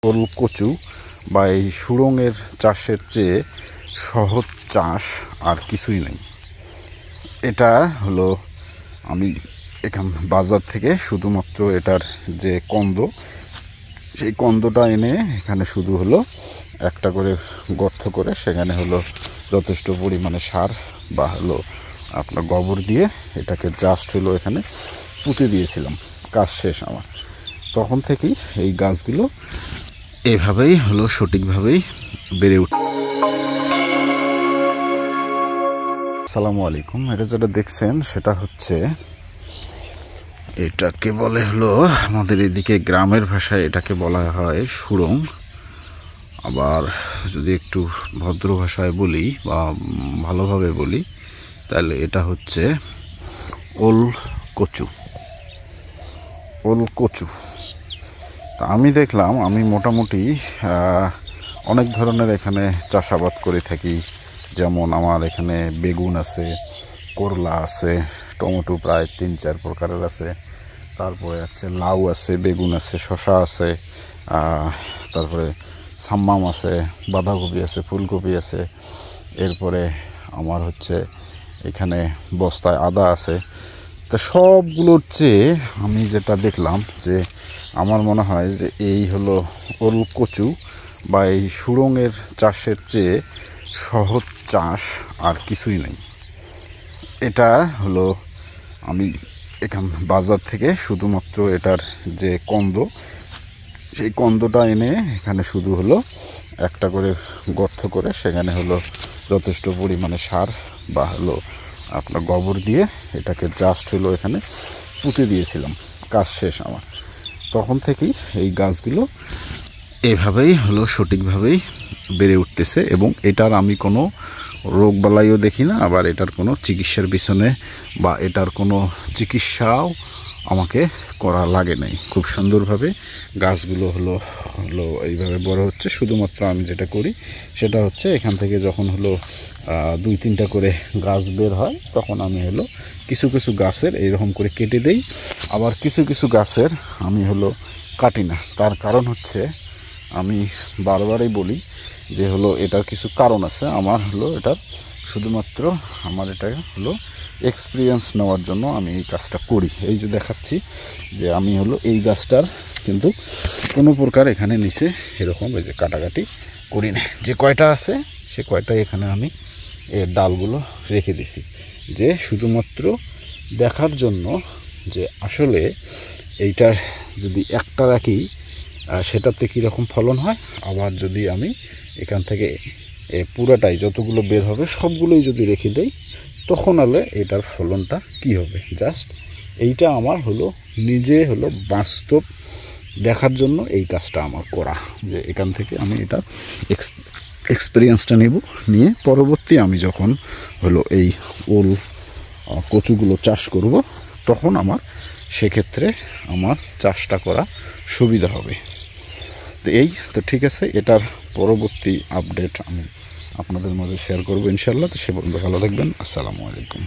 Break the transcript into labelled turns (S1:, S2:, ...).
S1: ওল কচু বা এই সুড়ঙ্গের চাষের চেয়ে সহজ চাষ আর কিছুই নেই। এটা হলো আমি এখান বাজার থেকে শুধুমাত্র এটার যে কন্দ, সেই কন্দটা এনে এখানে শুধু হলো একটা করে গর্ত করে সেখানে হলো যথেষ্ট পরিমাণে সার বা হলো আপনার গোবর দিয়ে এটাকে জাস্ট হলো এখানে পুঁতে দিয়েছিলাম। কাজ শেষ আমার। তখন থেকেই এই গাছগুলো এভাবেই হলো সঠিকভাবেই বেড়ে উঠে। আসসালামু আলাইকুম। এটা যেটা দেখছেন সেটা হচ্ছে, এটাকে বলে হলো আমাদের এদিকে গ্রামের ভাষায় এটাকে বলা হয় সুড়ঙ্গ। আবার যদি একটু ভদ্র ভাষায় বলি বা ভালোভাবে বলি তাহলে এটা হচ্ছে ওল কচু। ওল কচু তা আমি দেখলাম, আমি মোটামুটি অনেক ধরনের এখানে চাষাবাদ করে থাকি। যেমন আমার এখানে বেগুন আছে, করলা আছে, টমেটো প্রায় 3-4 প্রকারের আছে, তারপরে আছে লাউ আছে, বেগুন আছে, শসা আছে, তারপরে সাম্মাম আছে, বাঁধাকপি আছে, ফুলকপি আছে। এরপরে আমার হচ্ছে এখানে বস্তায় আদা আছে। তা সবগুলোর চেয়ে আমি যেটা দেখলাম যে আমার মনে হয় যে এই হলো ওল কচু বা এই সুড়ঙ্গের চাষের চেয়ে সহজ চাষ আর কিছুই নেই। এটা হলো আমি এখান বাজার থেকে শুধুমাত্র এটার যে কন্দ, সেই কন্দটা এনে এখানে শুধু হলো একটা করে গর্ত করে সেখানে হলো যথেষ্ট পরিমাণে সার বা হলো আপনার গোবর দিয়ে এটাকে জাস্ট হলো এখানে পুঁতে দিয়েছিলাম। কাজ শেষ আমার। তখন থেকেই এই গাছগুলো এভাবেই হলো সঠিকভাবেই বেড়ে উঠতেছে এবং এটার আমি কোনো রোগবালাইও দেখি না। আবার এটার কোনো চিকিৎসার পিছনে বা এটার কোনো চিকিৎসাও আমাকে করা লাগে নাই। খুব সুন্দরভাবে গাছগুলো হলো এইভাবে বড় হচ্ছে। শুধুমাত্র আমি যেটা করি সেটা হচ্ছে এখান থেকে যখন হলো 2-3টা করে গাছ বের হয় তখন আমি হলো কিছু কিছু গাছের এইরকম করে কেটে দেই। আবার কিছু কিছু গাছের আমি হলো কাটি না। তার কারণ হচ্ছে, আমি বারবারই বলি যে হলো এটার কিছু কারণ আছে। আমার হলো এটার শুধুমাত্র আমার এটা হলো এক্সপিরিয়েন্স নেওয়ার জন্য আমি এই কাজটা করি। এই যে দেখাচ্ছি যে আমি হলো এই গাছটার কিন্তু কোনো প্রকার এখানে নিচে এরকম এই যে কাটাকাটি করি না। যে কয়টা আছে সে কয়টাই এখানে আমি এর ডালগুলো রেখে দিছি, যে শুধুমাত্র দেখার জন্য যে আসলে এইটার যদি একটা রাখি সেটাতে কীরকম ফলন হয়। আবার যদি আমি এখান থেকে পুরাটাই যতগুলো বের হবে সবগুলোই যদি রেখে দেই তখন হলে এটার ফলনটা কি হবে। জাস্ট এইটা আমার হলো নিজে হলো বাস্তব দেখার জন্য এই কাজটা আমার করা, যে এখান থেকে আমি এটা এক্সপিরিয়েন্সটা নেব, নিয়ে পরবর্তী আমি যখন হলো এই ওল কচুগুলো চাষ করব তখন আমার সেক্ষেত্রে আমার চাষটা করা সুবিধা হবে। তো এই তো ঠিক আছে, এটার পরবর্তী আপডেট আমি আপনাদের মাঝে শেয়ার করবো ইনশাল্লাহ। তো সে পর্যন্ত ভালো থাকবেন। আসসালামু আলাইকুম।